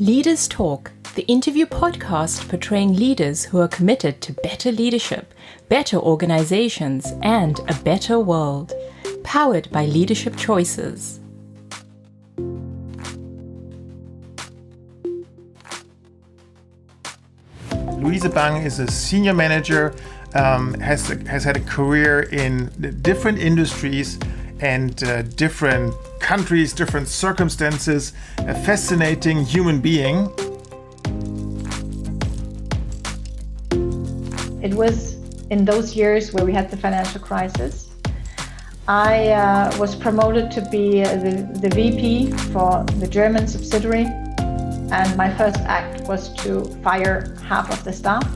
Leaders Talk, the interview podcast portraying leaders who are committed to better leadership, better organizations, and a better world. Powered by Leadership Choices. Luise Bang is a senior manager, has had a career in different industries and different countries, different circumstances, a fascinating human being. It was in those years where we had the financial crisis. I was promoted to be the VP for the German subsidiary, and my first act was to fire half of the staff.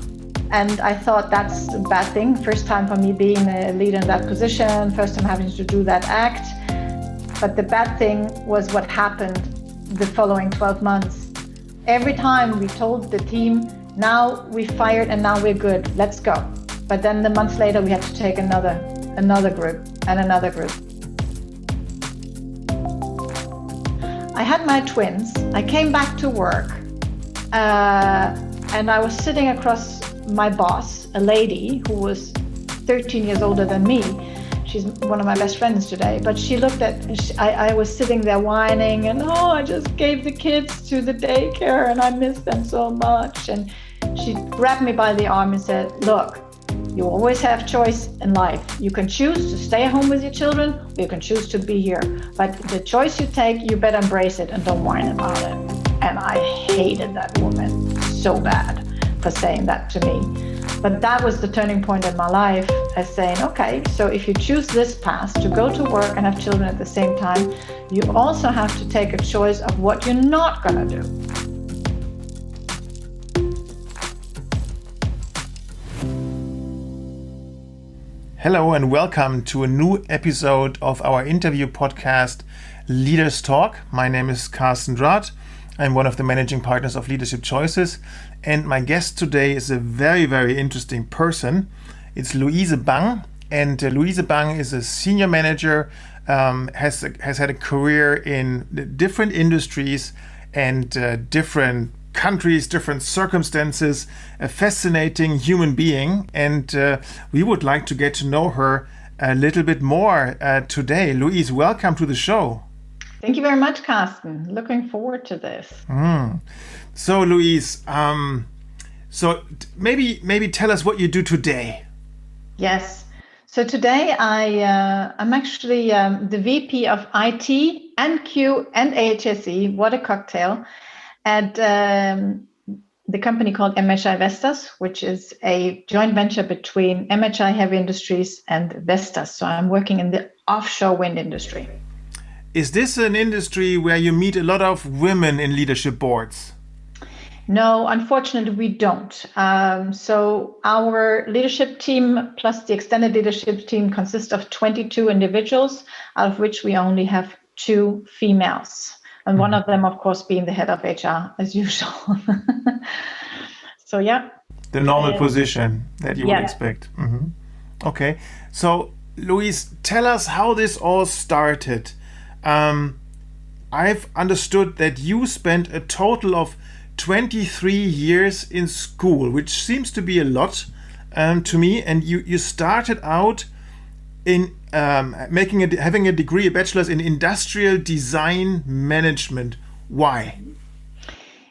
And I thought that's a bad thing. First time for me being a leader in that position, first time having to do that act. But the bad thing was what happened the following 12 months. Every time we told the team, now we fired and now we're good, let's go. But then the months later we had to take another group and another group. I had my twins. I came back to work and I was sitting across my boss, a lady who was 13 years older than me. She's one of my best friends today, but she looked at, I was sitting there whining and, I just gave the kids to the daycare and I miss them so much. And she grabbed me by the arm and said, look, you always have choice in life. You can choose to stay at home with your children, or you can choose to be here. But the choice you take, you better embrace it and don't whine about it. And I hated that woman so bad for saying that to me. But that was the turning point in my life as saying, okay, so if you choose this path to go to work and have children at the same time, you also have to take a choice of what you're not gonna do. Hello and welcome to a new episode of our interview podcast, Leaders Talk. My name is Carsten Draht. I'm one of the managing partners of Leadership Choices. And my guest today is a very, very interesting person. It's Luise Bang. And Luise Bang is a senior manager, has had a career in different industries and different countries, different circumstances, a fascinating human being. And we would like to get to know her a little bit more today. Luise, welcome to the show. Thank you very much, Carsten. Looking forward to this. So, Luise, maybe tell us what you do today. Yes. So today I'm actually the VP of IT and Q and HSE. What a cocktail! At the company called MHI Vestas, which is a joint venture between MHI Heavy Industries and Vestas. So I'm working in the offshore wind industry. Is this an industry where you meet a lot of women in leadership boards? No, unfortunately, we don't. So our leadership team plus the extended leadership team consists of 22 individuals, out of which we only have 2 females. And one of them, of course, being the head of HR, as usual. So, yeah. The normal position that you would expect. Mm-hmm. Okay. So, Luise, tell us how this all started. I've understood that you spent a total of 23 years in school, which seems to be a lot to me. And you started out in having a degree, a bachelor's in industrial design management. Why?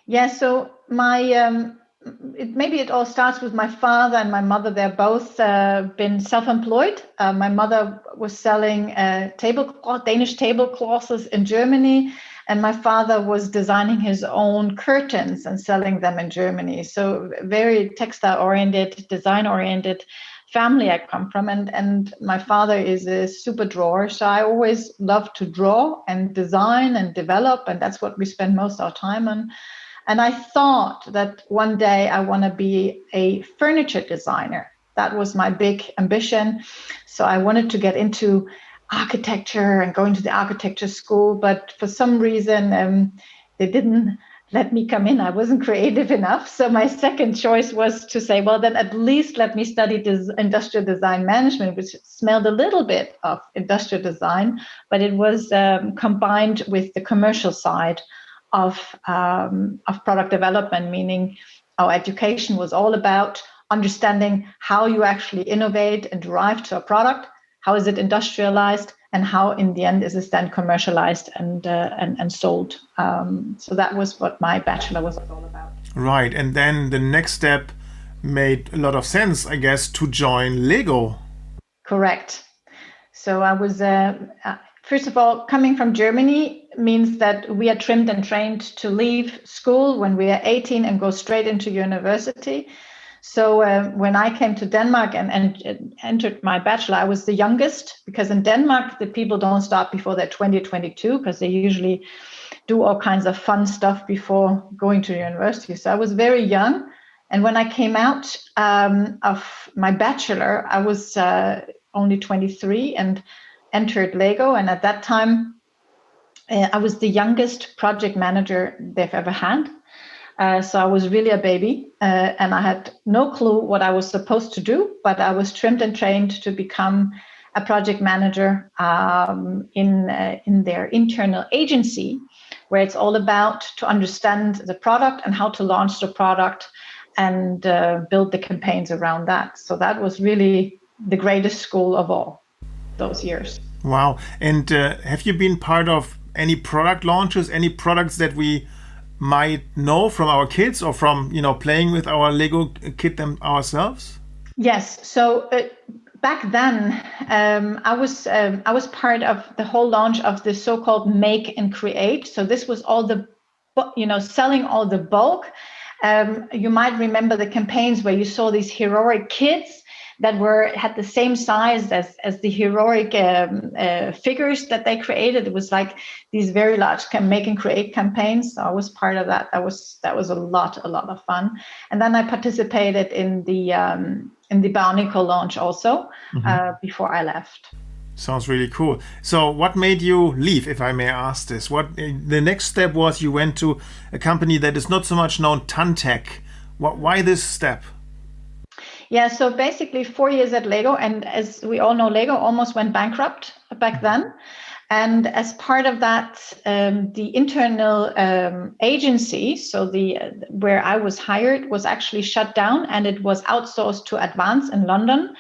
Yeah, so maybe it all starts with my father and my mother. They're both been self-employed. My mother was selling Danish tablecloths in Germany, and my father was designing his own curtains and selling them in Germany. So very textile-oriented, design-oriented family I come from, and my father is a super drawer, so I always love to draw and design and develop, and that's what we spend most of our time on. And I thought that one day I want to be a furniture designer. That was my big ambition. So I wanted to get into architecture and go into the architecture school, but for some reason they didn't let me come in. I wasn't creative enough. So my second choice was to say, well, then at least let me study industrial design management, which smelled a little bit of industrial design, but it was combined with the commercial side of product development, meaning our education was all about understanding how you actually innovate and drive to a product, how is it industrialized, and how in the end is it then commercialized and sold. So that was what my bachelor was all about. Right, and then the next step made a lot of sense, I guess, to join Lego. Correct. So I was, first of all, coming from Germany means that we are trimmed and trained to leave school when we are 18 and go straight into university. So when I came to Denmark and entered my bachelor, I was the youngest, because in Denmark, the people don't start before they're 20, 22, because they usually do all kinds of fun stuff before going to university. So I was very young. And when I came out of my bachelor, I was only 23 and entered Lego. And at that time, I was the youngest project manager they've ever had. So I was really a baby, and I had no clue what I was supposed to do, but I was trimmed and trained to become a project manager in their internal agency, where it's all about to understand the product and how to launch the product and build the campaigns around that. So that was really the greatest school of all those years. Wow. And have you been part of any product launches, any products that we might know from our kids or from, playing with our Lego kit them ourselves? Yes. So back then, I was part of the whole launch of the so-called make and create. So this was all the, selling all the bulk. You might remember the campaigns where you saw these heroic kids that had the same size as the heroic figures that they created. It was like these very large make and create campaigns. So I was part of that. That was a lot of fun. And then I participated in the Bionicle launch also before I left. Sounds really cool. So what made you leave, if I may ask this? What the next step was? You went to a company that is not so much known, Tantec. Why this step? Yeah, so basically 4 years at Lego, and as we all know, Lego almost went bankrupt back then. And as part of that, the internal agency, so where I was hired, was actually shut down, and it was outsourced to Advance in London.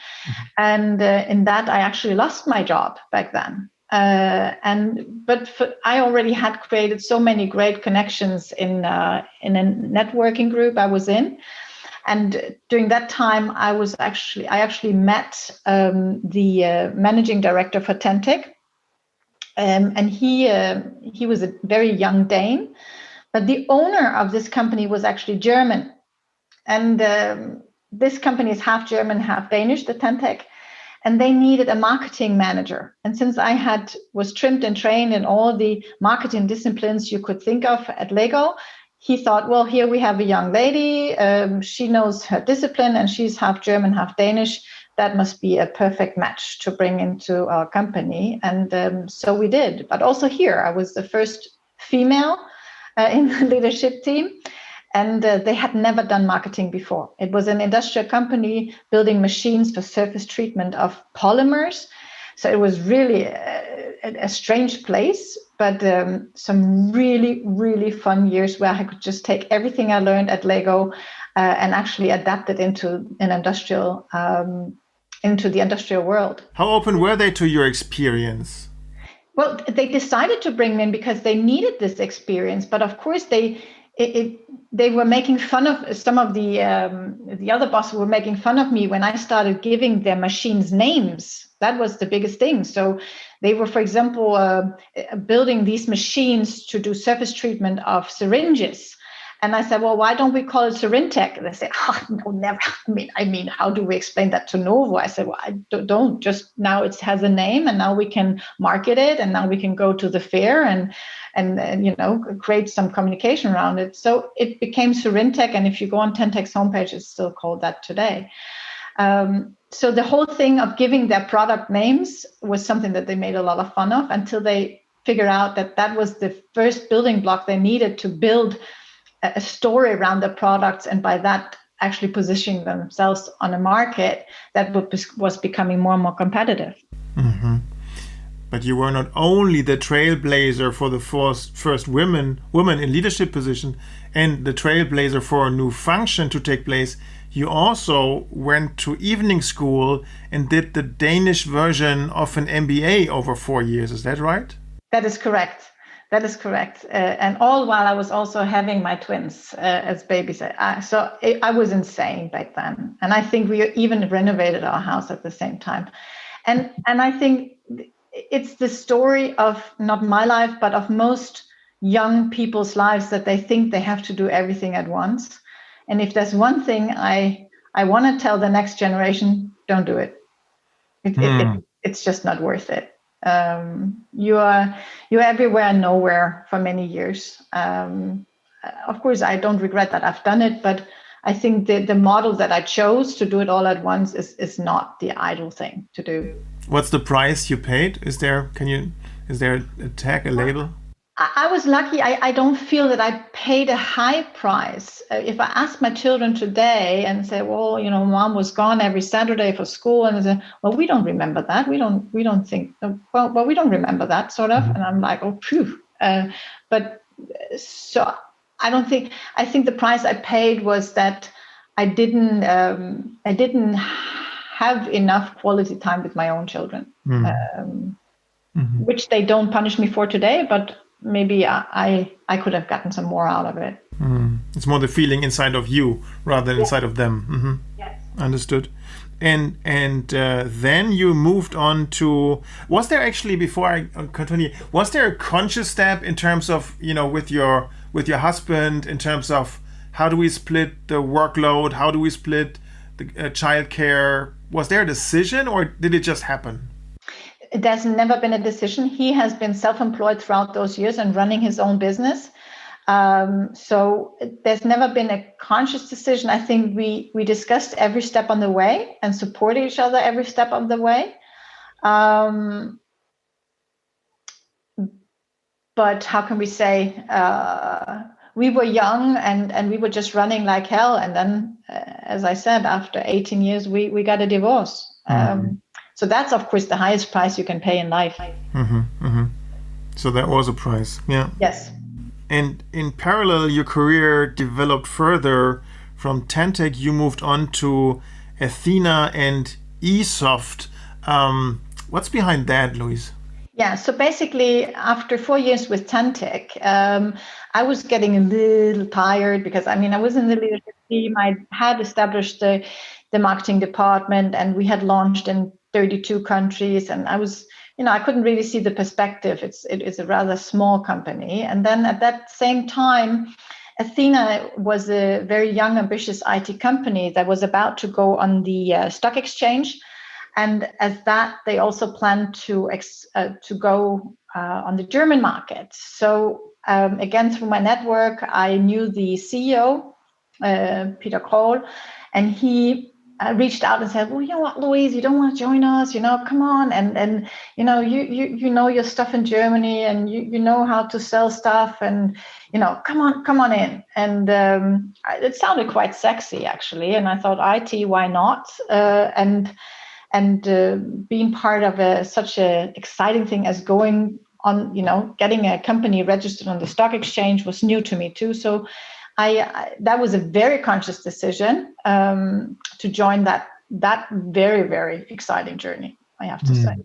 And in that, I actually lost my job back then. But I already had created so many great connections in a networking group I was in. And during that time, I actually met the managing director for Tantec, and he was a very young Dane, but the owner of this company was actually German, and this company is half German, half Danish, the Tantec, and they needed a marketing manager. And since I was trimmed and trained in all the marketing disciplines you could think of at Lego, he thought, well, here we have a young lady. She knows her discipline, and she's half German, half Danish. That must be a perfect match to bring into our company. And so we did. But also here, I was the first female in the leadership team. And they had never done marketing before. It was an industrial company building machines for surface treatment of polymers. So it was really a strange place, but some really, really fun years where I could just take everything I learned at Lego and actually adapt it into the industrial world. How open were they to your experience? Well, they decided to bring me in because they needed this experience, but of course they were making fun of some of the other bosses were making fun of me when I started giving their machines names. That was the biggest thing. So they were, for example, building these machines to do surface treatment of syringes. And I said, well, why don't we call it Syrintec? And they said, oh, no, never. I mean, how do we explain that to Novo? I said, well, I don't. Just now it has a name, and now we can market it, and now we can go to the fair and create some communication around it. So it became Syrintec, and if you go on Tantec's homepage, it's still called that today. So the whole thing of giving their product names was something that they made a lot of fun of until they figured out that was the first building block they needed to build a story around the products, and by that actually positioning themselves on a market that was becoming more and more competitive. Mm-hmm. but you were not only the trailblazer for the first woman in leadership position and the trailblazer for a new function to take place, you also went to evening school and did the Danish version of an MBA over 4 years. Is that right? That is correct. That is correct. And all while I was also having my twins as babies. I was insane back then. And I think we even renovated our house at the same time. And I think it's the story of not my life, but of most young people's lives, that they think they have to do everything at once. And if there's one thing I want to tell the next generation, don't do it. It's just not worth it. You're everywhere and nowhere for many years. Of course, I don't regret that I've done it, but I think the model that I chose to do it all at once is not the ideal thing to do. What's the price you paid? Is there a tag, a label? I was lucky. I don't feel that I paid a high price. If I ask my children today and say, well, mom was gone every Saturday for school, and they say, well, we don't remember that. We don't think, well, we don't remember that, sort of. And I'm like, oh, phew. But so I think the price I paid was that I didn't have enough quality time with my own children, which they don't punish me for today, but maybe I could have gotten some more out of it. It's more the feeling inside of you rather than inside of them. Yes. Understood. And then you moved on to, was there actually, before I continue, was there a conscious step in terms of, with your husband, in terms of how do we split the workload? How do we split the childcare? Was there a decision, or did it just happen? There's never been a decision. He has been self-employed throughout those years and running his own business. So there's never been a conscious decision. I think we discussed every step on the way and supported each other every step of the way. But how can we say, we were young and we were just running like hell. And then, as I said, after 18 years, we got a divorce. So that's, of course, the highest price you can pay in life. So that was a price, yeah. Yes. And in parallel, your career developed further. From Tantec, you moved on to Athena and eSoft. What's behind that, Luise? Yeah, so basically, after 4 years with Tantec, I was getting a little tired because, I was in the leadership team. I had established the marketing department, and we had launched in 32 countries, and I was, I couldn't really see the perspective. It's a rather small company. And then at that same time, Athena was a very young, ambitious IT company that was about to go on the stock exchange. And as that, they also planned to go on the German market. So again, through my network, I knew the CEO, Peter Kroll, and he reached out and said, well, you know what, Luise, you don't want to join us, come on. And you know your stuff in Germany, and you know how to sell stuff, and, come on in. And it sounded quite sexy, actually. And I thought, IT, why not? And being part of such an exciting thing as going on, getting a company registered on the stock exchange was new to me too. So that was a very conscious decision to join that very, very exciting journey, I have to say.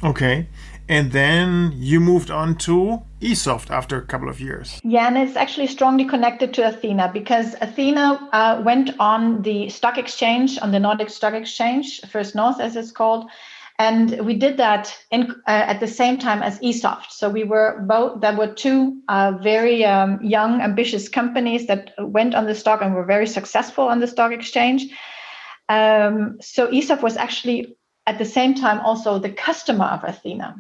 Okay. And then you moved on to eSoft after a couple of years. Yeah, and it's actually strongly connected to Athena, because Athena went on the stock exchange, on the Nordic Stock Exchange, First North as it's called. And we did that at the same time as eSoft. So we were both, there were two very young, ambitious companies that went on the stock and were very successful on the stock exchange. So eSoft was actually at the same time also the customer of Athena.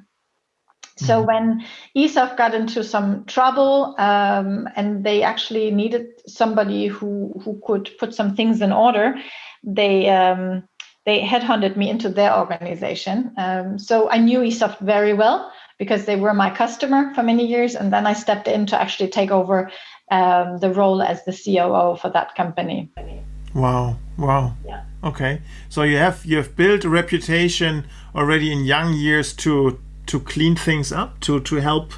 So when eSoft got into some trouble and they actually needed somebody who could put some things in order, they headhunted me into their organization. So I knew eSoft very well because they were my customer for many years. And then I stepped in to actually take over the role as the COO for that company. Wow. Wow. Yeah. Okay. So you have built a reputation already in young years to clean things up, to help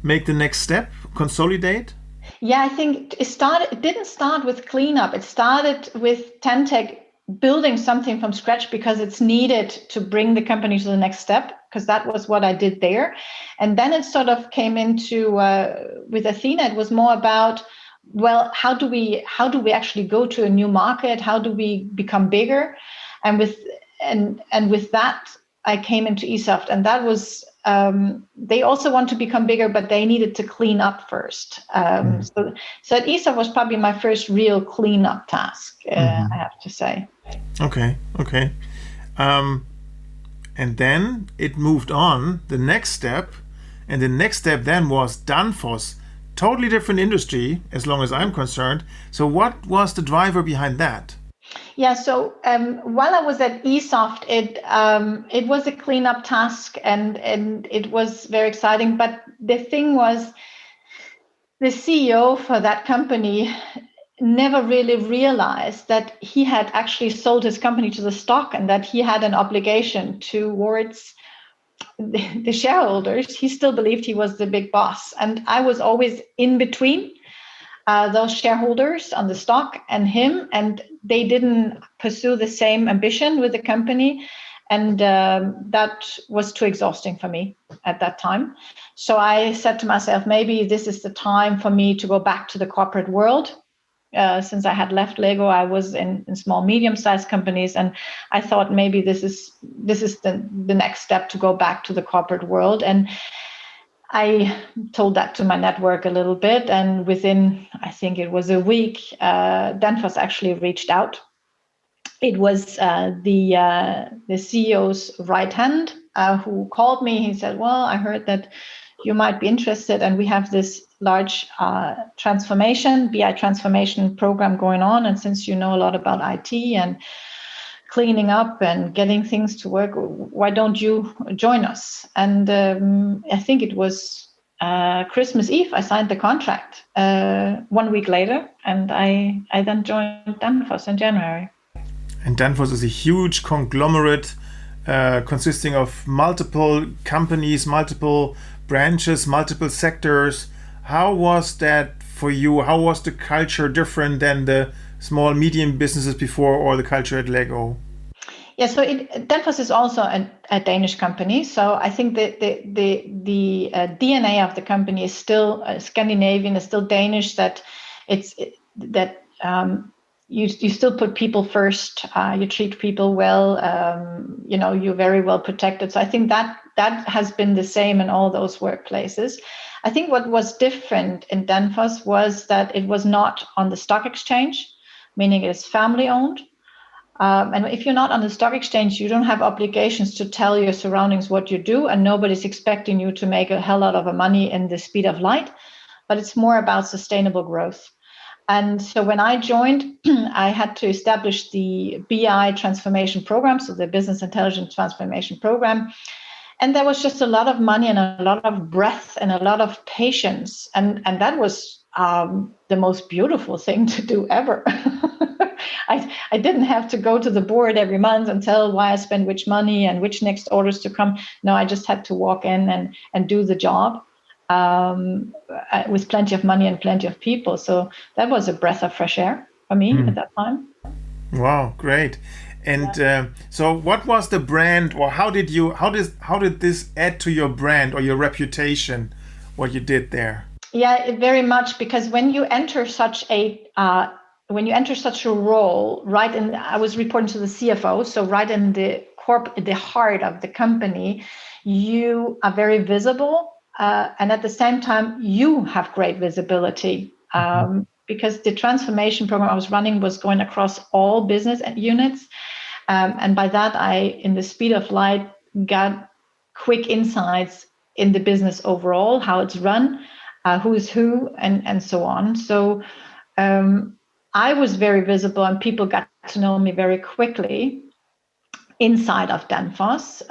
make the next step, consolidate. Yeah, I think it didn't start with cleanup. It started with Tentec building something from scratch because it's needed to bring the company to the next step, because that was what I did there. And then it sort of came into with Athena, it was more about, well, how do we actually go to a new market? How do we become bigger? And with that, I came into eSoft, and that was they also want to become bigger, but they needed to clean up first. So at eSoft was probably my first real cleanup task, I have to say. Okay. Okay. And then it moved on, the next step, and the next step then was Danfoss, totally different industry as long as I'm concerned. So what was the driver behind that? Yeah, so while I was at eSoft, it was a cleanup task, and it was very exciting. But the thing was, the CEO for that company never really realized that he had actually sold his company to the stock, and that he had an obligation towards the shareholders. He still believed he was the big boss, and I was always in between those shareholders on the stock and him, and they didn't pursue the same ambition with the company, and that was too exhausting for me at that time. So I said to myself, maybe this is the time for me to go back to the corporate world. Since I had left Lego, I was in small, medium-sized companies, and I thought maybe this is the next step, to go back to the corporate world. And I told that to my network a little bit, and within, I think it was a week, Danfoss actually reached out. It was the CEO's right hand who called me. He said, well, I heard that you might be interested, and we have this large BI transformation program going on, and since you know a lot about IT and cleaning up and getting things to work, why don't you join us? And I think it was Christmas Eve, I signed the contract 1 week later, and I then joined Danfoss in January. And Danfoss is a huge conglomerate consisting of multiple companies, multiple branches, multiple sectors. How was that for you? How was the culture different than the small, medium businesses before, or the culture at Lego? Yeah, so Danfoss is also a Danish company. So I think the DNA of the company is still Scandinavian, is still Danish. That you still put people first. You treat people well. You're very well protected. So I think that has been the same in all those workplaces. I think what was different in Danfoss was that it was not on the stock exchange, meaning it's family owned. And if you're not on the stock exchange, you don't have obligations to tell your surroundings what you do, and nobody's expecting you to make a hell lot of money in the speed of light, but it's more about sustainable growth. And so when I joined, I had to establish the BI transformation program, so the business intelligence transformation program. And there was just a lot of money and a lot of breadth and a lot of patience. And that was the most beautiful thing to do ever. I didn't have to go to the board every month and tell why I spend which money and which next orders to come. No, I just had to walk in and do the job with plenty of money and plenty of people. So that was a breath of fresh air for me at that time. Wow, great. And so what was the brand, or how did this add to your brand or your reputation, what you did there? Yeah, very much, because when you enter such a role, right in, I was reporting to the CFO, so right in the heart of the company, you are very visible, and at the same time, you have great visibility, because the transformation program I was running was going across all business units, and by that, in the speed of light, got quick insights in the business overall, how it's run, who is who, and so on. So I was very visible, and people got to know me very quickly inside of Danfoss.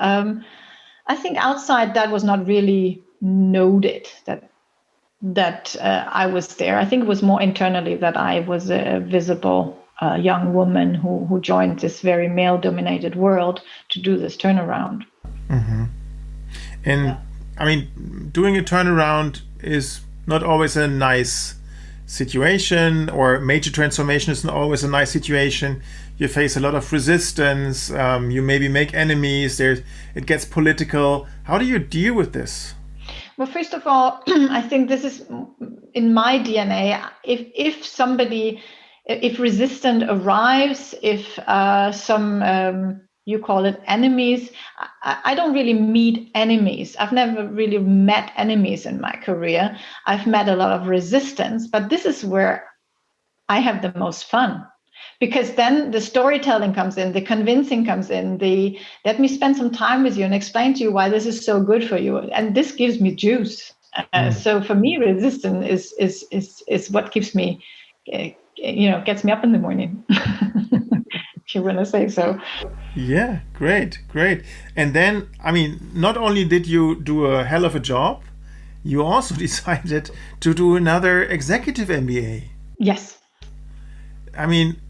I think outside that was not really noted that I was there. I think it was more internally that I was visible young woman who joined this very male-dominated world to do this turnaround. Mm-hmm. And yeah. I mean, doing a turnaround is not always a nice situation, or major transformation is not always a nice situation. You face a lot of resistance. You maybe make enemies. It gets political. How do you deal with this? Well, first of all, I think this is in my DNA. If resistance arrives, if some you call it enemies, I don't really meet enemies. I've never really met enemies in my career. I've met a lot of resistance, but this is where I have the most fun. Because then the storytelling comes in, the convincing comes in, the let me spend some time with you and explain to you why this is so good for you. And this gives me juice. So for me, resistance is what keeps me, gets me up in the morning, if you want to say so. Yeah, great. And then, I mean, not only did you do a hell of a job, you also decided to do another executive MBA. Yes. I mean,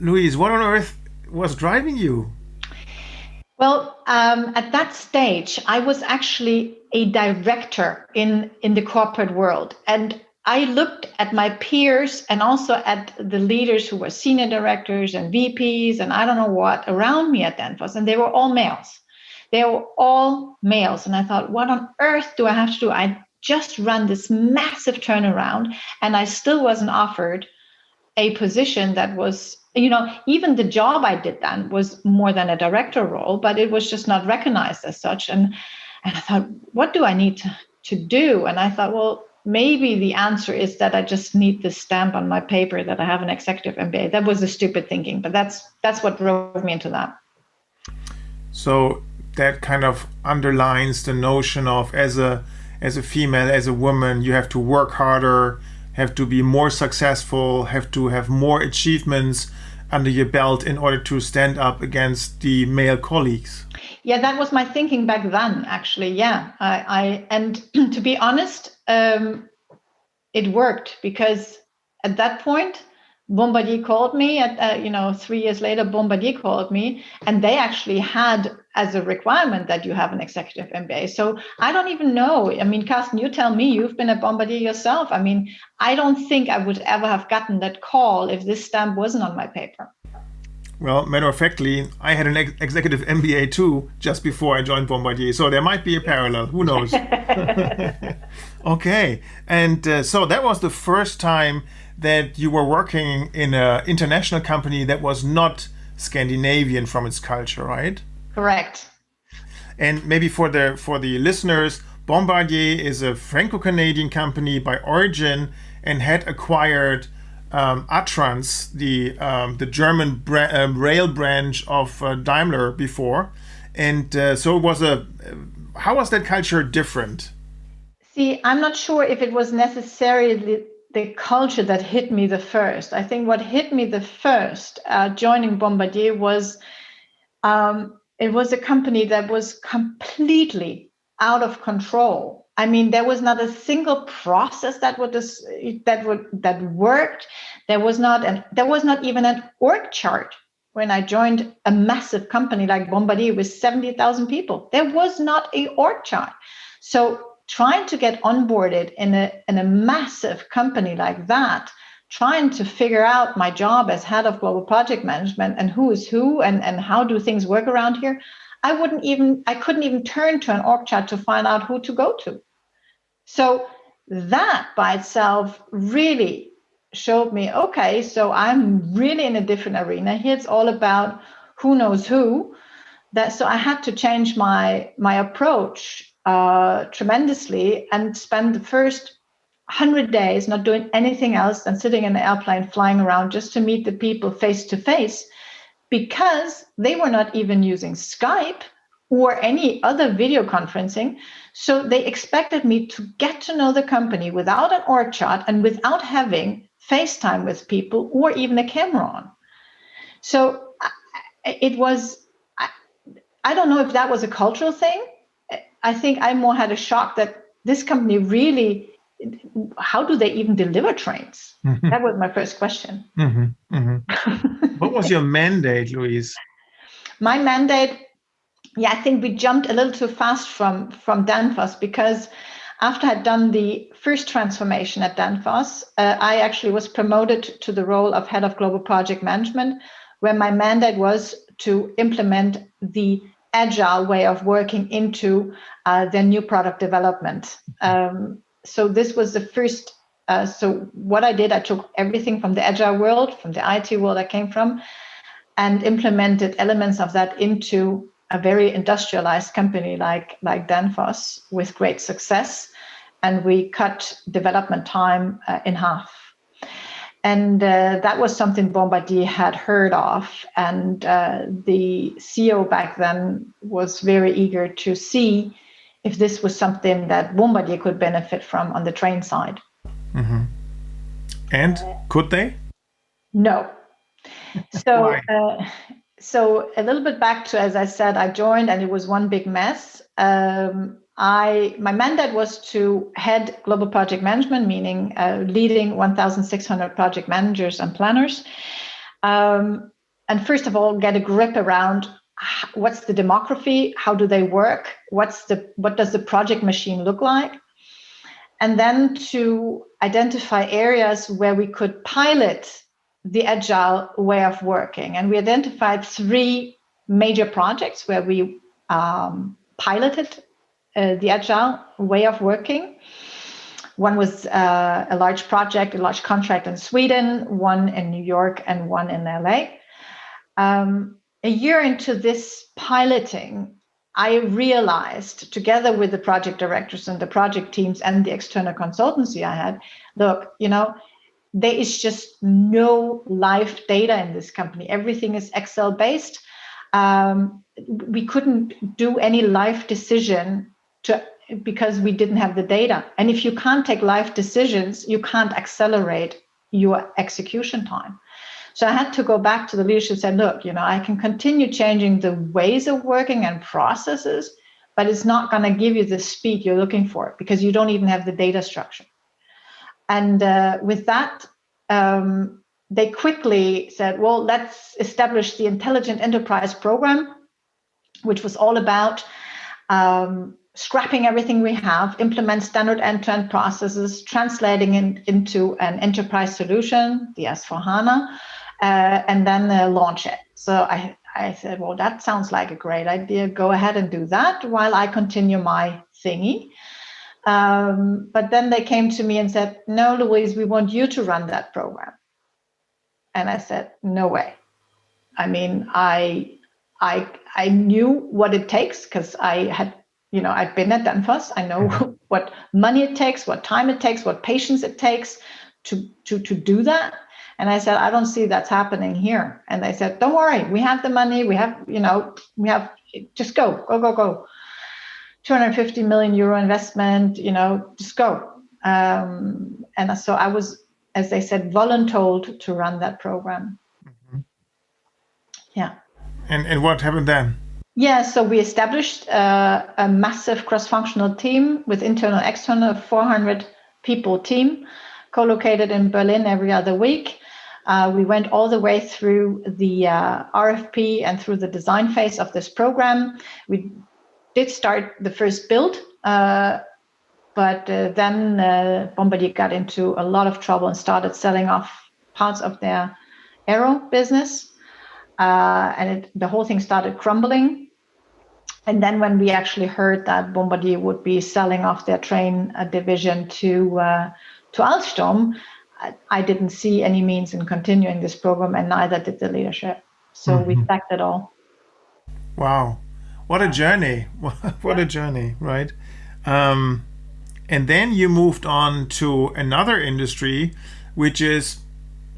Luise, what on earth was driving you? Well, at that stage, I was actually a director in the corporate world. And I looked at my peers and also at the leaders who were senior directors and VPs and I don't know what around me at Danfoss, and they were all males. And I thought, what on earth do I have to do? I just run this massive turnaround and I still wasn't offered a position that was, even the job I did then was more than a director role, but it was just not recognized as such. And I thought, what do I need to do? And I thought, well, maybe the answer is that I just need this stamp on my paper that I have an executive MBA. That was a stupid thinking, but that's what drove me into that. So that kind of underlines the notion of as a female, as a woman, you have to work harder, have to be more successful, have to have more achievements under your belt in order to stand up against the male colleagues. Yeah, that was my thinking back then, actually. Yeah, and to be honest, it worked because at that point, Bombardier called me. 3 years later, Bombardier called me, and they actually had as a requirement that you have an executive MBA. So I don't even know. I mean, Carsten, you tell me, you've been at Bombardier yourself. I mean, I don't think I would ever have gotten that call if this stamp wasn't on my paper. Well, matter of factly, I had an executive MBA too just before I joined Bombardier. So there might be a parallel. Who knows? Okay. And so that was the first time that you were working in an international company that was not Scandinavian from its culture, right? Correct. And maybe for the listeners, Bombardier is a Franco-Canadian company by origin and had acquired Atrans, the German rail branch of Daimler before. And so it was how was that culture different? See, I'm not sure if it was necessarily the culture that hit me the first. I think what hit me the first joining Bombardier was it was a company that was completely out of control. I mean, there was not a single process that worked. There was not even an org chart when I joined a massive company like Bombardier with 70,000 people. There was not a org chart. So trying to get onboarded in a massive company like that, trying to figure out my job as head of global project management and who is who and how do things work around here, I couldn't even turn to an org chart to find out who to go to. So that by itself really showed me, okay, so I'm really in a different arena. Here it's all about who knows who. So I had to change my approach tremendously and spend the first 100 days not doing anything else than sitting in an airplane flying around just to meet the people face to face, because they were not even using Skype or any other video conferencing. So they expected me to get to know the company without an org chart and without having FaceTime with people or even a camera on. So it was, I don't know if that was a cultural thing. I think I more had a shock that this company really how do they even deliver trains? That was my first question. What was your mandate, Luise? My mandate, I think we jumped a little too fast from Danfoss, because after I had done the first transformation at Danfoss, I actually was promoted to the role of head of global project management, where my mandate was to implement the agile way of working into their new product development. So this was the first. So what I did, I took everything from the agile world, from the IT world I came from, and implemented elements of that into a very industrialized company like Danfoss with great success. And we cut development time in half. And that was something Bombardier had heard of. And the CEO back then was very eager to see if this was something that Bombardier could benefit from on the train side. And could they? No. So, so a little bit back to, as I said, I joined and it was one big mess. My mandate was to head global project management, meaning leading 1,600 project managers and planners. And first of all, get a grip around what's the demography, how do they work, what does the project machine look like, and then to identify areas where we could pilot the agile way of working. And we identified 3 major projects where we piloted the agile way of working. One was a large project, a large contract in Sweden, one in New York, and one in LA. A year into this piloting, I realized, together with the project directors and the project teams and the external consultancy I had, look, there is just no live data in this company. Everything is Excel based. We couldn't do any live decision because we didn't have the data. And if you can't take live decisions, you can't accelerate your execution time. So I had to go back to the leadership and say, look, I can continue changing the ways of working and processes, but it's not going to give you the speed you're looking for because you don't even have the data structure. And with that, they quickly said, well, let's establish the Intelligent Enterprise Program, which was all about scrapping everything we have, implement standard end-to-end processes, translating it into an enterprise solution, the S/4HANA, and then launch it. So I said, well, that sounds like a great idea. Go ahead and do that while I continue my thingy. But then they came to me and said, no, Luise, we want you to run that program. And I said, no way. I mean, I knew what it takes because I had, I've been at Danfoss. I know what money it takes, what time it takes, what patience it takes to do that. And I said, I don't see that's happening here. And they said, don't worry, we have the money. We have, just go. 250 million euro investment, just go. And so I was, as they said, voluntold to run that program. Yeah. And what happened then? Yeah, so we established a massive cross-functional team with internal, external, 400 people team, co-located in Berlin every other week. We went all the way through the RFP and through the design phase of this program. We did start the first build, but then Bombardier got into a lot of trouble and started selling off parts of their aero business. And the whole thing started crumbling. And then when we actually heard that Bombardier would be selling off their train division to Alstom, I didn't see any means in continuing this program, and neither did the leadership. So we sacked it all. Wow. What a journey. What a journey, right? And then you moved on to another industry, which is,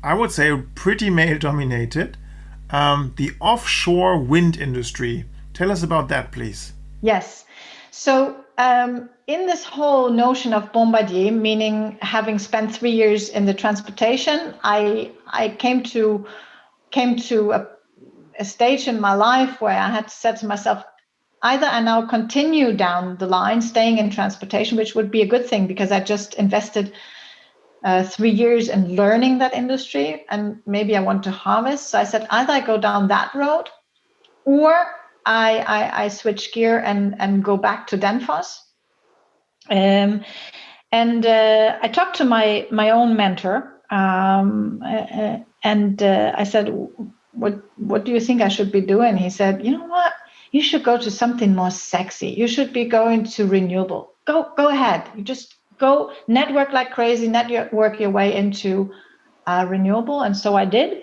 I would say, pretty male-dominated, the offshore wind industry. Tell us about that, please. Yes. So in this whole notion of Bombardier, meaning having spent 3 years in the transportation, I came to a stage in my life where I had to say to myself, either I now continue down the line, staying in transportation, which would be a good thing because I just invested 3 years in learning that industry, and maybe I want to harvest. So I said, either I go down that road, or I switch gear and go back to Danfoss. And I talked to my own mentor, and I said, what do you think I should be doing? He said, you know what? You should go to something more sexy. You should be going to renewable. Go ahead. You just go network like crazy, network your way into renewable. And so I did.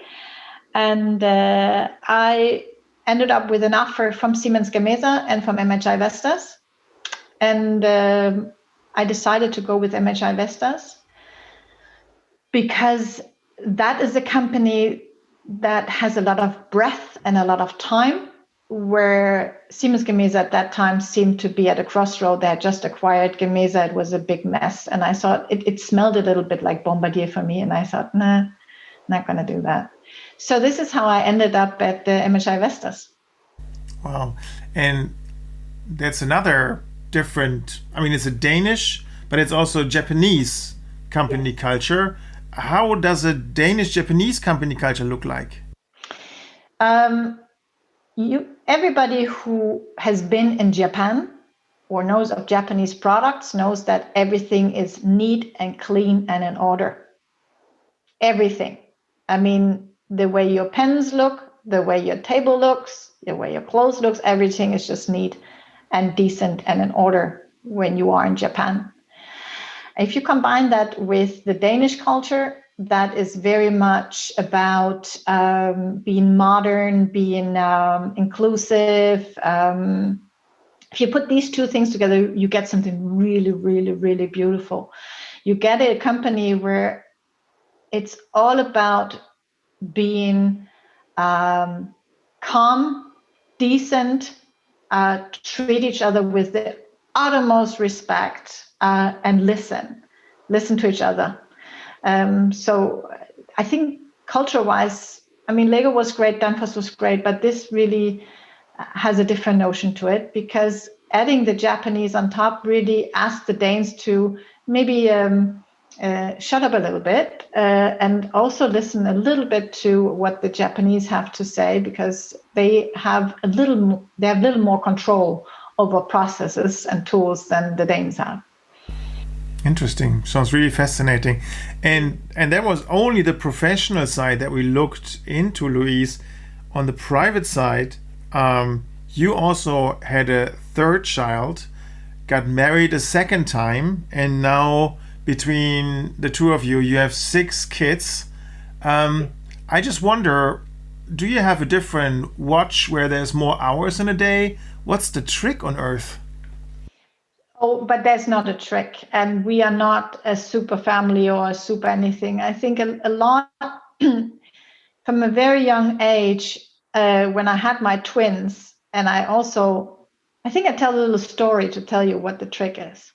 And I ended up with an offer from Siemens Gamesa and from MHI Vestas. And I decided to go with MHI Vestas because that is a company that has a lot of breadth and a lot of time, where Siemens Gamesa at that time seemed to be at a crossroad. They had just acquired Gamesa. It was a big mess. And I thought it smelled a little bit like Bombardier for me. And I thought, nah, not going to do that. So this is how I ended up at the MHI Vestas. Wow. And that's another different, I mean, it's a Danish, but it's also a Japanese company culture. How does a Danish-Japanese company culture look like? Everybody who has been in Japan or knows of Japanese products knows that everything is neat and clean and in order. Everything. I mean, the way your pens look, the way your table looks, the way your clothes looks, everything is just neat and decent and in order when you are in Japan. If you combine that with the Danish culture, that is very much about being modern, being inclusive. If you put these two things together, you get something really, really, really beautiful. You get a company where it's all about being calm, decent, treat each other with the uttermost respect, and listen to each other. So I think culture-wise, I mean, Lego was great, Danfoss was great, but this really has a different notion to it, because adding the Japanese on top really asked the Danes to maybe shut up a little bit and also listen a little bit to what the Japanese have to say, because they have a little more control over processes and tools than the Danes have. Interesting. Sounds really fascinating. And that was only the professional side that we looked into, Luise. On the private side, you also had a third child, got married a second time, and now between the two of you, you have 6 kids. I just wonder, do you have a different watch where there's more hours in a day? What's the trick on earth? Oh, but there's not a trick. And we are not a super family or a super anything. I think a lot from a very young age, when I had my twins, and I think I tell a little story to tell you what the trick is.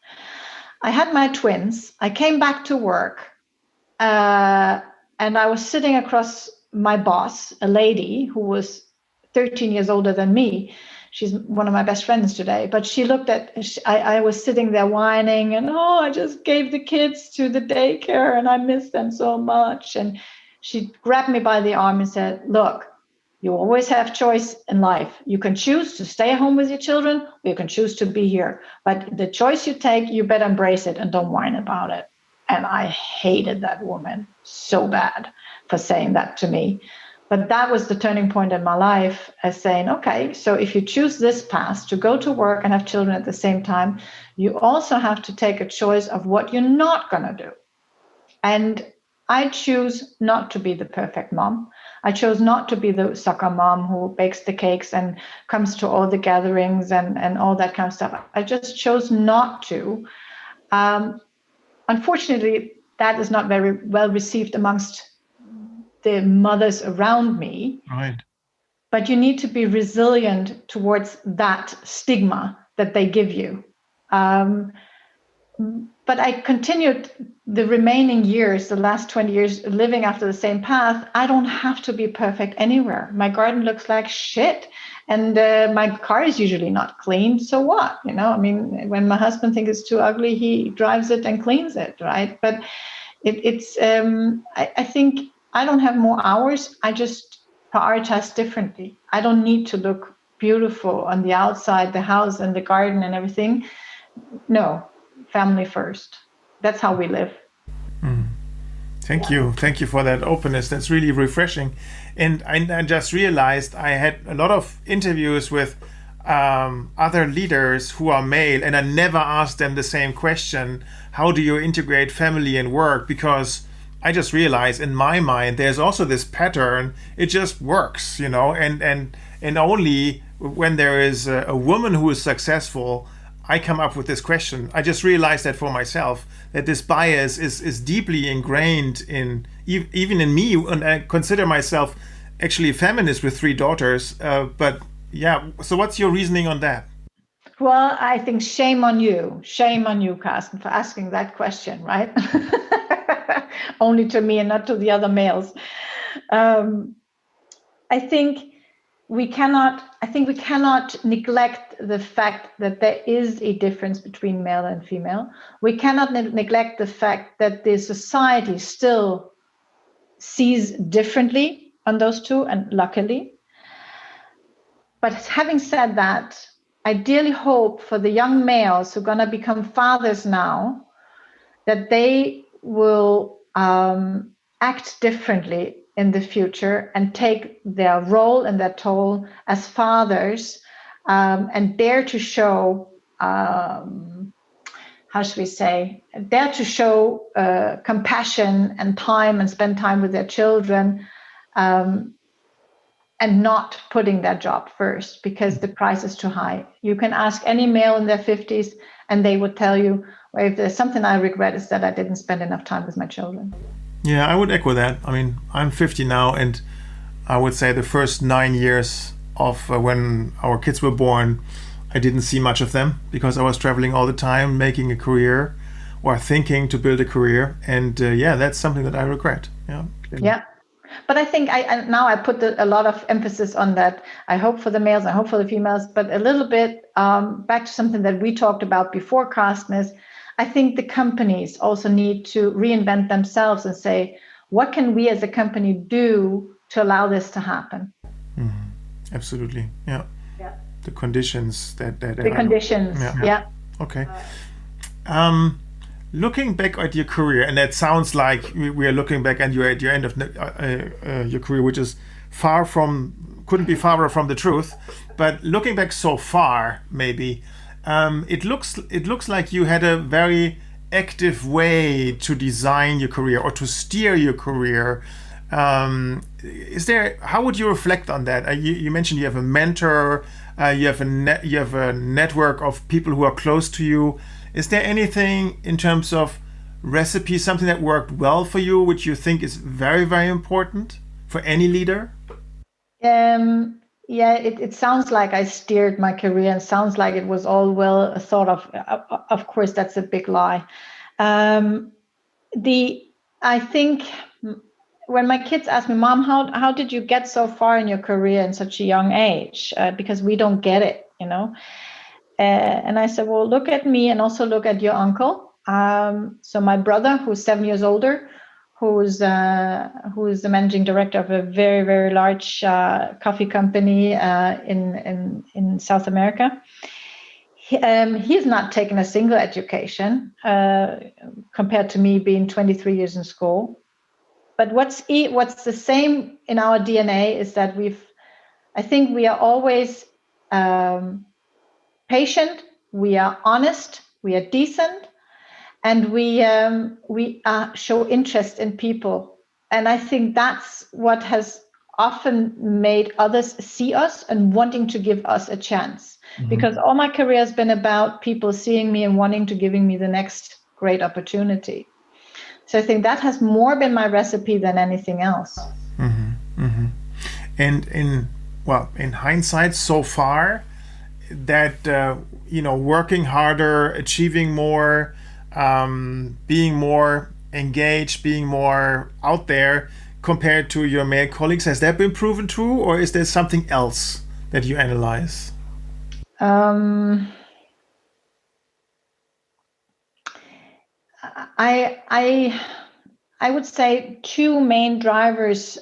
I had my twins. I came back to work, and I was sitting across my boss, a lady who was 13 years older than me. She's one of my best friends today, but she looked at, I was sitting there whining and, I just gave the kids to the daycare and I miss them so much. And she grabbed me by the arm and said, look, you always have choice in life. You can choose to stay home with your children, or you can choose to be here. But the choice you take, you better embrace it and don't whine about it. And I hated that woman so bad for saying that to me. But that was the turning point in my life, as saying, okay, so if you choose this path to go to work and have children at the same time, you also have to take a choice of what you're not going to do. And I choose not to be the perfect mom. I chose not to be the soccer mom who bakes the cakes and comes to all the gatherings and all that kind of stuff. I just chose not to. Unfortunately, that is not very well received amongst the mothers around me. Right. But you need to be resilient towards that stigma that they give you. but I continued the remaining years, the last 20 years, living after the same path. I don't have to be perfect anywhere. My garden looks like shit, and my car is usually not clean. So what? I mean, when my husband thinks it's too ugly, he drives it and cleans it, right? But I think I don't have more hours. I just prioritize differently. I don't need to look beautiful on the outside, the house and the garden and everything. No. Family first. That's how we live. Thank you for that openness. That's really refreshing. And I just realized I had a lot of interviews with other leaders who are male, and I never asked them the same question: how do you integrate family and work? Because I just realized in my mind there's also this pattern. It just works, and only when there is a woman who is successful, I come up with this question. I just realized that for myself, that this bias is deeply ingrained even in me, and I consider myself actually a feminist with 3 daughters. But yeah, so what's your reasoning on that? Well, I think shame on you, Carsten, for asking that question, right? Only to me and not to the other males. I think we cannot neglect the fact that there is a difference between male and female. We cannot neglect the fact that the society still sees differently on those two, and luckily. But having said that, I dearly hope for the young males who are going to become fathers now, that they will act differently in the future and take their role and their toll as fathers, and dare to show, compassion and time, and spend time with their children, and not putting their job first because the price is too high. You can ask any male in their 50s and they would tell you, well, if there's something I regret, is that I didn't spend enough time with my children. Yeah, I would echo that. I mean, I'm 50 now, and I would say the first 9 years of when our kids were born, I didn't see much of them because I was traveling all the time, making a career or thinking to build a career. And that's something that I regret. Yeah. Yeah. But I think I put a lot of emphasis on that. I hope for the males, I hope for the females, but a little bit back to something that we talked about before, Carsten, is I think the companies also need to reinvent themselves and say, what can we as a company do to allow this to happen? Mm-hmm. Absolutely. Yeah. The conditions that the conditions. Yeah. Okay. Looking back at your career, and that sounds like we are looking back and you're at your end of your career, which is couldn't be farther from the truth. But looking back so far, maybe it looks like you had a very active way to design your career or to steer your career. How would you reflect on that? You mentioned you have a mentor, you have a network of people who are close to you. Is there anything in terms of recipe, something that worked well for you, which you think is very, very important for any leader? It sounds like I steered my career and sounds like it was all well thought of. Of course, that's a big lie. I think when my kids ask me, Mom, how did you get so far in your career in such a young age? Because we don't get it, And I said, well, look at me and also look at your uncle. So my brother, who's 7 years older, who is the managing director of a very, very large coffee company in South America. He's not taken a single education compared to me being 23 years in school. But what's the same in our DNA is that I think we are always patient, we are honest, we are decent, and we show interest in people. And I think that's what has often made others see us and wanting to give us a chance. Mm-hmm. Because all my career has been about people seeing me and wanting to giving me the next great opportunity. So I think that has more been my recipe than anything else. Mm-hmm. Mm-hmm. And in hindsight, so far, that working harder, achieving more, being more engaged, being more out there compared to your male colleagues. Has that been proven true, or is there something else that you analyze? I would say two main drivers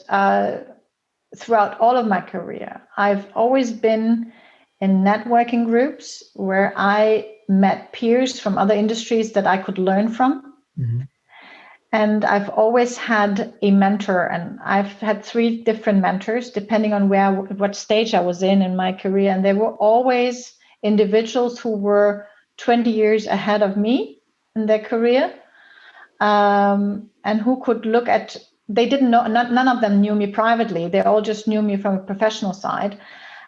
throughout all of my career. I've always been in networking groups where I met peers from other industries that I could learn from. Mm-hmm. And I've always had a mentor, and I've had 3 different mentors depending on what stage I was in my career. And they were always individuals who were 20 years ahead of me in their career, and who could look at, they didn't know, none of them knew me privately. They all just knew me from a professional side.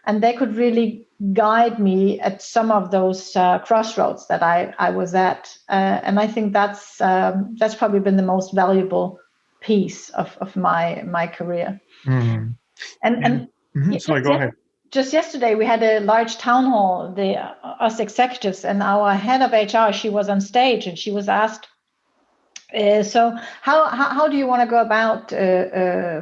And they could really guide me at some of those crossroads that I was at. And I think that's probably been the most valuable piece of my career. Mm-hmm. And sorry, go ahead. Just yesterday, we had a large town hall, us executives, and our head of HR, she was on stage and she was asked, so how do you want to go about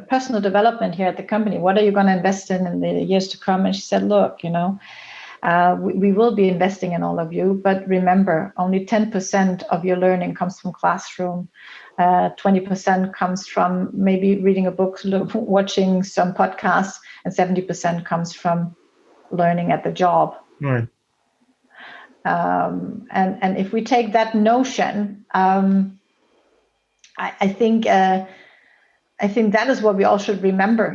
personal development here at the company? What are you going to invest in the years to come? And she said, look, we will be investing in all of you, but remember, only 10% of your learning comes from classroom. 20% comes from maybe reading a book, watching some podcasts, and 70% comes from learning at the job. Right. And if we take that notion, I think that is what we all should remember.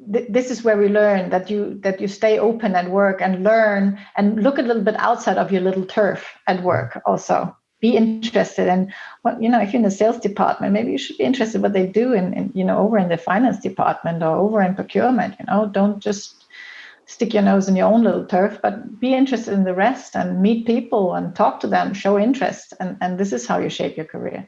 This is where we learn that you stay open at work and learn and look a little bit outside of your little turf at work. Also, be interested in what if you're in the sales department, maybe you should be interested in what they do in over in the finance department or over in procurement. Don't just stick your nose in your own little turf, but be interested in the rest and meet people and talk to them, show interest. And this is how you shape your career.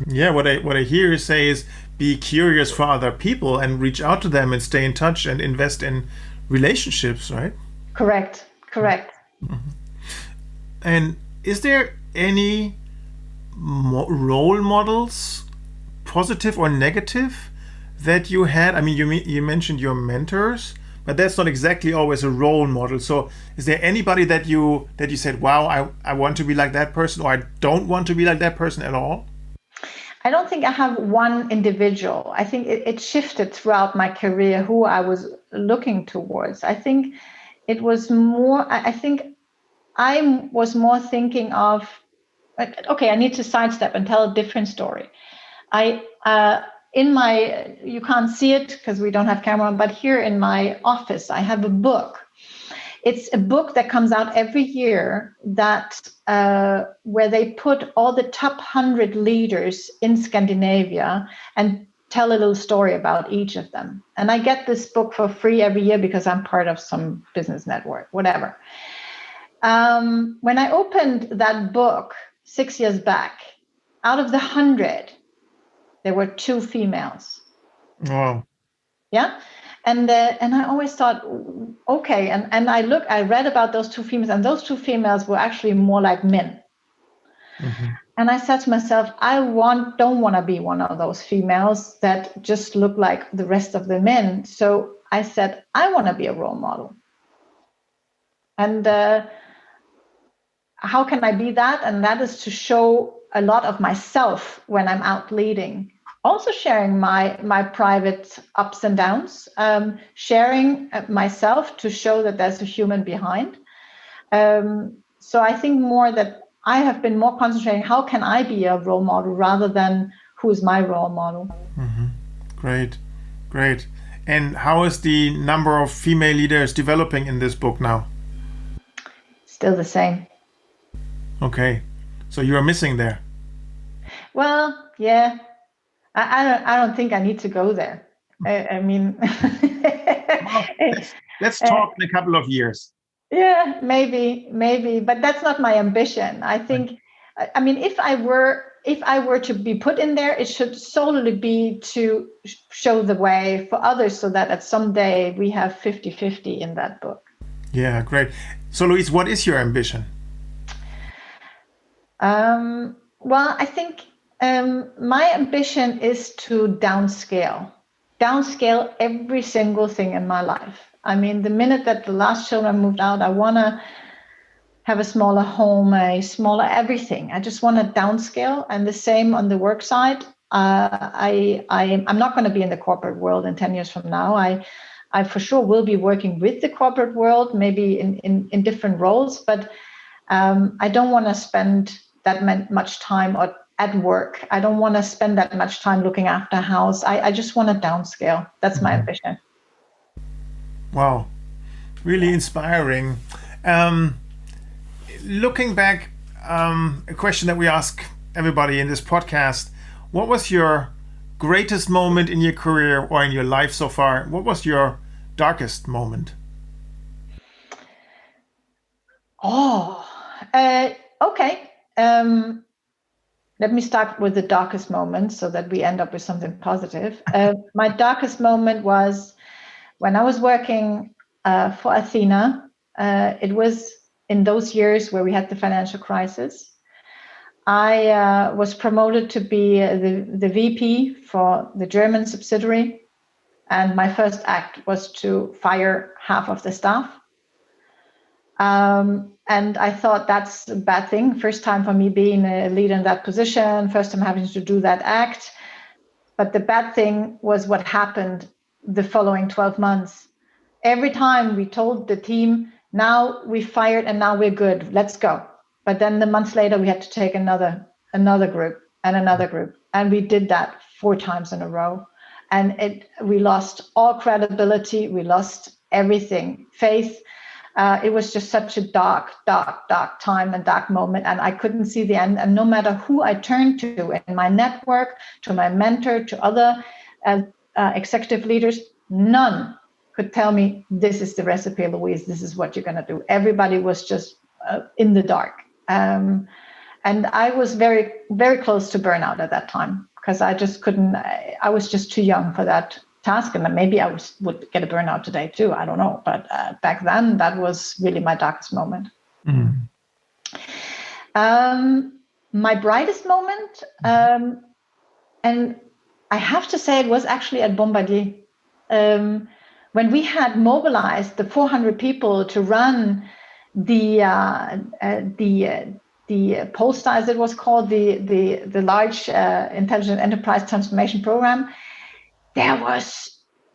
Yeah, what I hear you say is be curious for other people and reach out to them and stay in touch and invest in relationships, right? Correct. Mm-hmm. And is there any role models, positive or negative, that you had? I mean, you mentioned your mentors, but that's not exactly always a role model. So is there anybody that you said, wow, I want to be like that person, or I don't want to be like that person at all? I don't think I have one individual. I think it shifted throughout my career who I was looking towards. I think it was more, I think I was more thinking of, okay, I need to sidestep and tell a different story. You can't see it because we don't have camera, but here in my office, I have a book. It's a book that comes out every year where they put all the top 100 leaders in Scandinavia and tell a little story about each of them. And I get this book for free every year because I'm part of some business network, whatever. When I opened that book 6 years back, out of the 100, there were 2 females. Wow. Yeah. And I always thought, okay. And I read about those 2 females, and those 2 females were actually more like men. Mm-hmm. And I said to myself, don't want to be one of those females that just look like the rest of the men. So I said, I want to be a role model. And how can I be that? And that is to show a lot of myself when I'm out leading. Also sharing my private ups and downs, sharing myself to show that there's a human behind. So I think more that I have been more concentrating, how can I be a role model rather than who's my role model. Mm-hmm. Great. And how is the number of female leaders developing in this book now? Still the same. Okay. So you are missing there. Well, yeah. I don't think I need to go there. I mean, let's talk in a couple of years. Yeah, maybe, but that's not my ambition. I think, I mean, if I were to be put in there, it should solely be to show the way for others so that at some day we have 50-50 in that book. Yeah, great. So Luise, what is your ambition? Well, I think my ambition is to downscale every single thing in my life. I mean, the minute that the last children moved out, I want to have a smaller home, a smaller everything. I just want to downscale, and the same on the work side. I'm not going to be in the corporate world in 10 years from now. I for sure will be working with the corporate world, maybe in different roles, but I don't want to spend that much time at work. I don't want to spend that much time looking after a house. I just want to downscale. That's my ambition. Wow, really inspiring. Looking back, a question that we ask everybody in this podcast: what was your greatest moment in your career or in your life so far? What was your darkest moment? Okay. Let me start with the darkest moment so that we end up with something positive. My darkest moment was when I was working for Athena. It was in those years where we had the financial crisis. I was promoted to be the VP for the German subsidiary. And my first act was to fire half of the staff. And I thought that's a bad thing. First time for me being a leader in that position, first time having to do that act. But the bad thing was what happened the following 12 months. Every time we told the team, now we fired and now we're good, let's go. But then the months later, we had to take another group and another group. And we did that 4 times in a row. And we lost all credibility. We lost everything, faith. It was just such a dark time and dark moment, and I couldn't see the end. And no matter who I turned to in my network, to my mentor, to other executive leaders, none could tell me, this is the recipe, Luise, this is what you're going to do. Everybody was just in the dark. And I was very, very close to burnout at that time, because I just couldn't, I was just too young for that task, and maybe I would get a burnout today too. I don't know, but back then that was really my darkest moment. My brightest moment, and I have to say it was actually at Bombardier, when we had mobilized the 400 people to run the Polestar, as it was called, the large intelligent enterprise transformation program.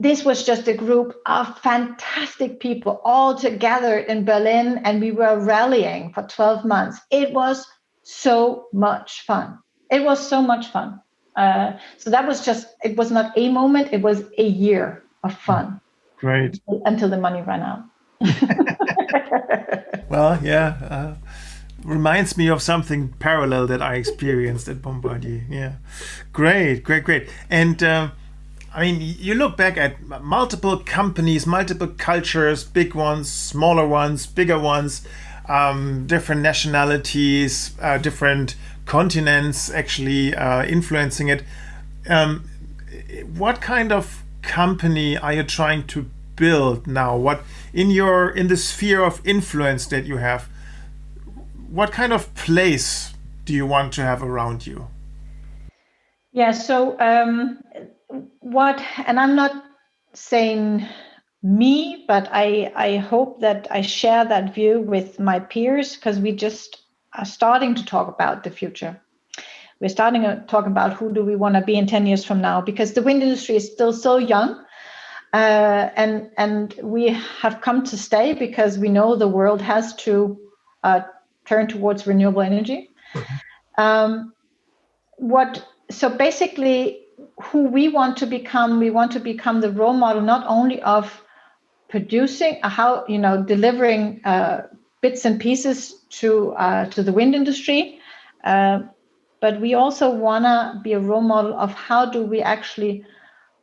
This was just a group of fantastic people all together in Berlin, and we were rallying for 12 months. It was so much fun. So that was just, it was not a moment, it was a year of fun. Great. Until the money ran out. Well, yeah. Reminds me of something parallel that I experienced at Bombardier. Yeah. Great. And I mean, you look back at multiple companies, multiple cultures, big ones, smaller ones, bigger ones, different nationalities, different continents actually influencing it. What kind of company are you trying to build now? What in the sphere of influence that you have, what kind of place do you want to have around you? Yeah, so and I'm not saying me, but I hope that I share that view with my peers, because we just are starting to talk about the future. We're starting to talk about who do we want to be in 10 years from now, because the wind industry is still so young, and we have come to stay because we know the world has to turn towards renewable energy. So basically, who we want to become the role model, not only of producing, delivering bits and pieces to the wind industry, but we also want to be a role model of how do we actually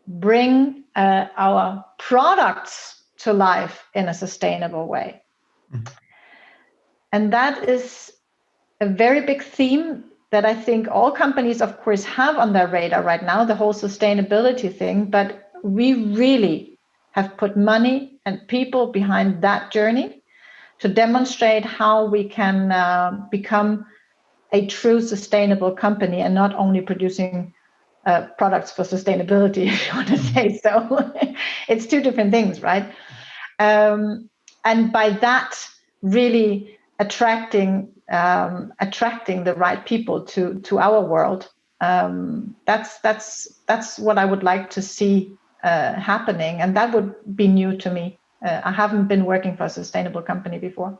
bring our products to life in a sustainable way. Mm-hmm. And that is a very big theme that I think all companies, of course, have on their radar right now, the whole sustainability thing. But we really have put money and people behind that journey to demonstrate how we can become a true sustainable company and not only producing products for sustainability, if you want to say so. It's two different things, right? And by that, really attracting the right people to our world. That's what I would like to see happening, and that would be new to me. I haven't been working for a sustainable company before.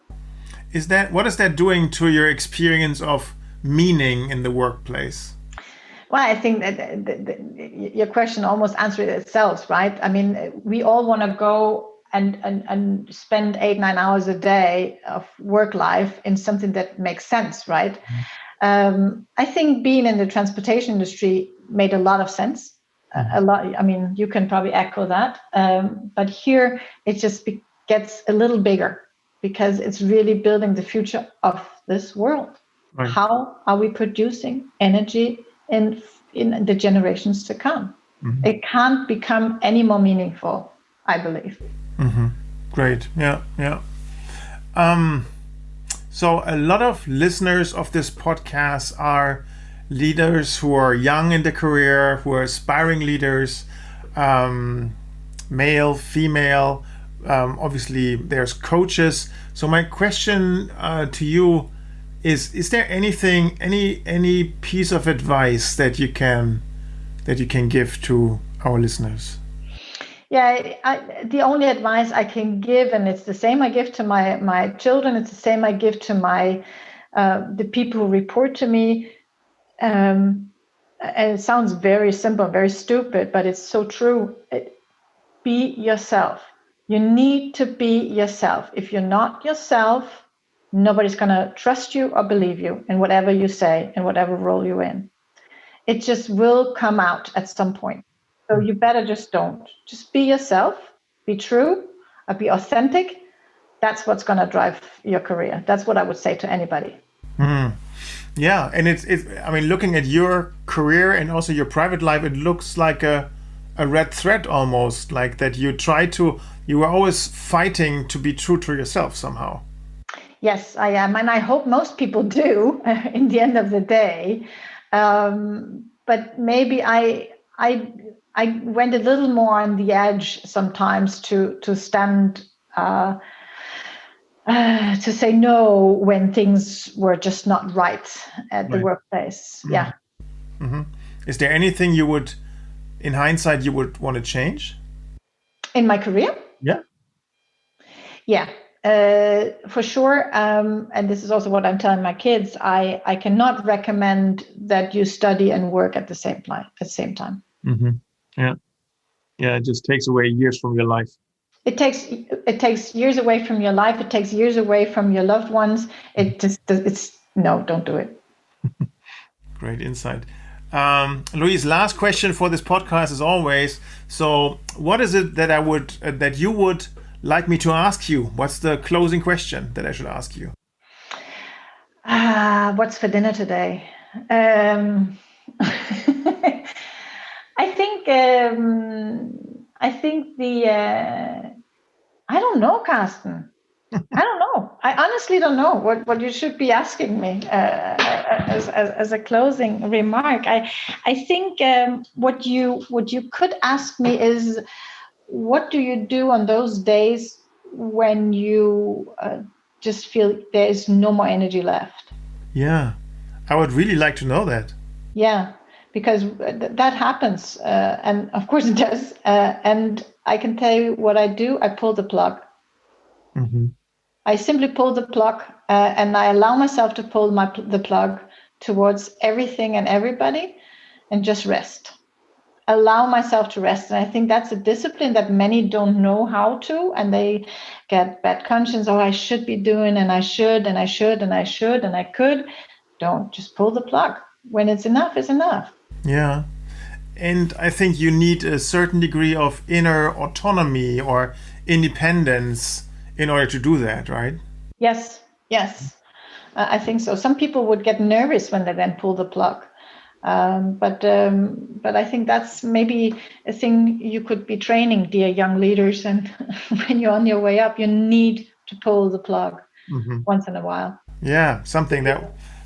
What is that doing to your experience of meaning in the workplace? Well, I think that your question almost answered itself, right? I mean, we all want to go and spend 8-9 hours a day of work life in something that makes sense, right? I think being in the transportation industry made a lot of sense. A lot. I mean, you can probably echo that. But here it just gets a little bigger because it's really building the future of this world. Right. How are we producing energy in the generations to come? Mm-hmm. It can't become any more meaningful, I believe. Mm-hmm. Great. Yeah. So a lot of listeners of this podcast are leaders who are young in their career, who are aspiring leaders, male, female. Obviously, there's coaches. So my question to you is there anything, any piece of advice that you can give to our listeners? Yeah, the only advice I can give, and it's the same I give to my children, it's the same I give to the people who report to me. And it sounds very simple, very stupid, but it's so true. Be yourself. You need to be yourself. If you're not yourself, nobody's going to trust you or believe you in whatever you say and whatever role you're in. It just will come out at some point. So you better just don't. Just be yourself, be true, be authentic. That's what's going to drive your career. That's what I would say to anybody. Mm. Yeah, and it's I mean, looking at your career and also your private life, it looks like a red thread almost, like that you were always fighting to be true to yourself somehow. Yes, I am. And I hope most people do in the end of the day. But maybe I went a little more on the edge sometimes to stand to say no when things were just not right at the workplace. Mm-hmm. Yeah. Mm-hmm. Is there anything you would, in hindsight, you would want to change? In my career? Yeah. Yeah, for sure. And this is also what I'm telling my kids. I cannot recommend that you study and work at the same time. Mm-hmm. Yeah. Yeah, it just takes away years from your life. It takes years away from your life. It takes years away from your loved ones. No, don't do it. Great insight. Luise, last question for this podcast as always. So what is it that you would like me to ask you? What's the closing question that I should ask you? What's for dinner today? I think I don't know, Carsten. I don't know. I honestly don't know what you should be asking me as a closing remark. I think what you could ask me is, what do you do on those days when you just feel there is no more energy left? Yeah, I would really like to know that. Yeah, because that happens, and of course it does. And I can tell you what I do. I pull the plug. Mm-hmm. I simply pull the plug, and I allow myself to pull the plug towards everything and everybody, and just rest. Allow myself to rest. And I think that's a discipline that many don't know how to, and they get bad conscience. Oh, I should be doing, and I should, and I should, and I should, and I could. Don't. Just pull the plug. When it's enough, it's enough. Yeah. And I think you need a certain degree of inner autonomy or independence in order to do that, right? Yes. I think so. Some people would get nervous when they then pull the plug. But I think that's maybe a thing you could be training, dear young leaders. And when you're on your way up, you need to pull the plug once in a while. Yeah, something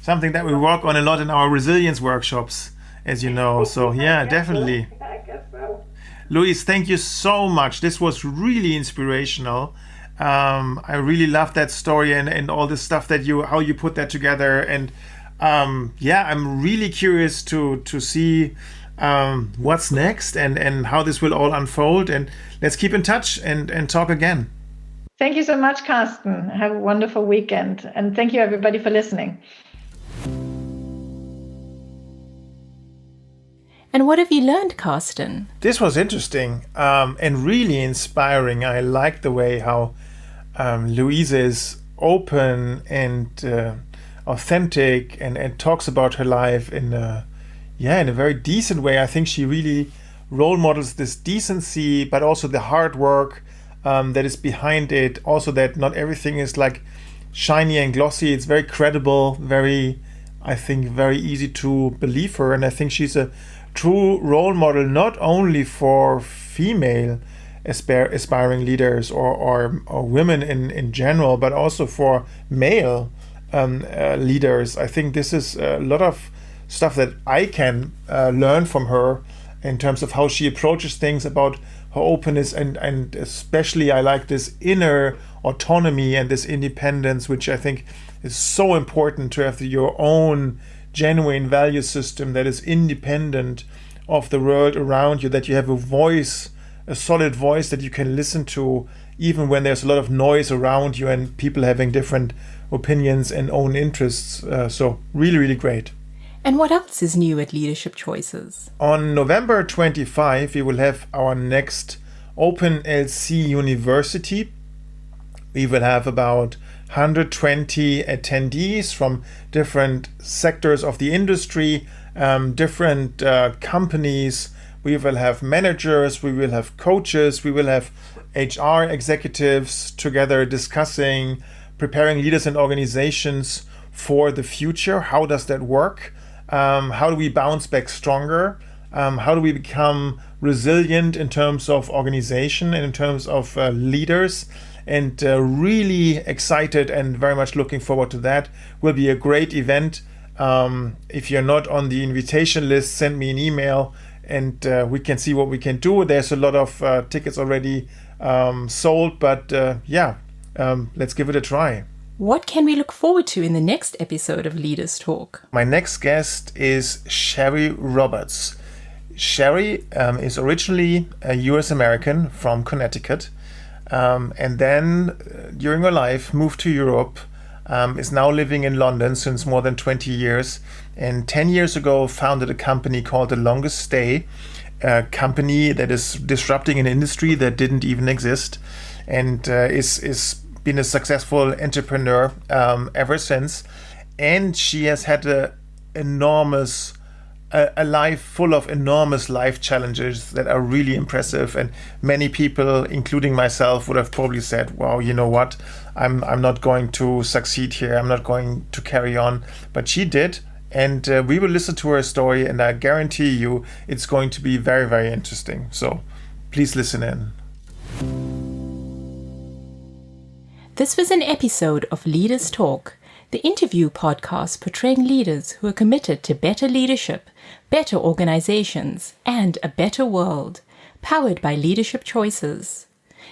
something that we work on a lot in our resilience workshops, as you know. So yeah, definitely. I guess so. Luise, thank you so much. This was really inspirational. I really love that story and all the stuff that how you put that together. And I'm really curious to see what's next and how this will all unfold. And let's keep in touch and talk again. Thank you so much, Carsten. Have a wonderful weekend. And thank you, everybody, for listening. And what have you learned, Carsten? This was interesting and really inspiring. I like the way how Luise is open and authentic and talks about her life in a very decent way. I think she really role models this decency, but also the hard work that is behind it. Also that not everything is like shiny and glossy. It's very credible, very easy to believe her. And I think she's a true role model, not only for female aspiring leaders or women in general, but also for male leaders. I think this is a lot of stuff that I can learn from her in terms of how she approaches things, about her openness, and especially I like this inner autonomy and this independence, which I think is so important, to have your own genuine value system that is independent of the world around you, that you have a voice, a solid voice that you can listen to even when there's a lot of noise around you and people having different opinions and own interests. So really, really great. And what else is new at Leadership Choices? On November 25, we will have our next Open LC University. We will have about 120 attendees from different sectors of the industry, different companies. We will have managers, we will have coaches, we will have HR executives together discussing preparing leaders and organizations for the future. How does that work? How do we bounce back stronger? How do we become resilient in terms of organization and in terms of leaders? And really excited and very much looking forward to that. Will be a great event. If you're not on the invitation list, send me an email and we can see what we can do. There's a lot of tickets already sold, but let's give it a try. What can we look forward to in the next episode of Leaders Talk? My next guest is Sherry Roberts. Sherry is originally a US American from Connecticut. And then during her life moved to Europe, is now living in London since more than 20 years, and 10 years ago founded a company called The Longest Stay, a company that is disrupting an industry that didn't even exist, and is been a successful entrepreneur ever since. And she has had a life full of enormous life challenges that are really impressive, and many people, including myself, would have probably said, wow, you know what, I'm not going to succeed here, I'm not going to carry on. But she did, and we will listen to her story, and I guarantee you it's going to be very, very interesting. So please listen in. This was an episode of Leaders Talk, the interview podcast portraying leaders who are committed to better leadership, better organizations, and a better world, powered by Leadership Choices.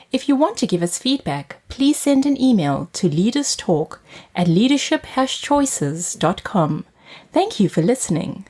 If you want to give us feedback, please send an email to leaderstalk@leadership-choices.com. Thank you for listening.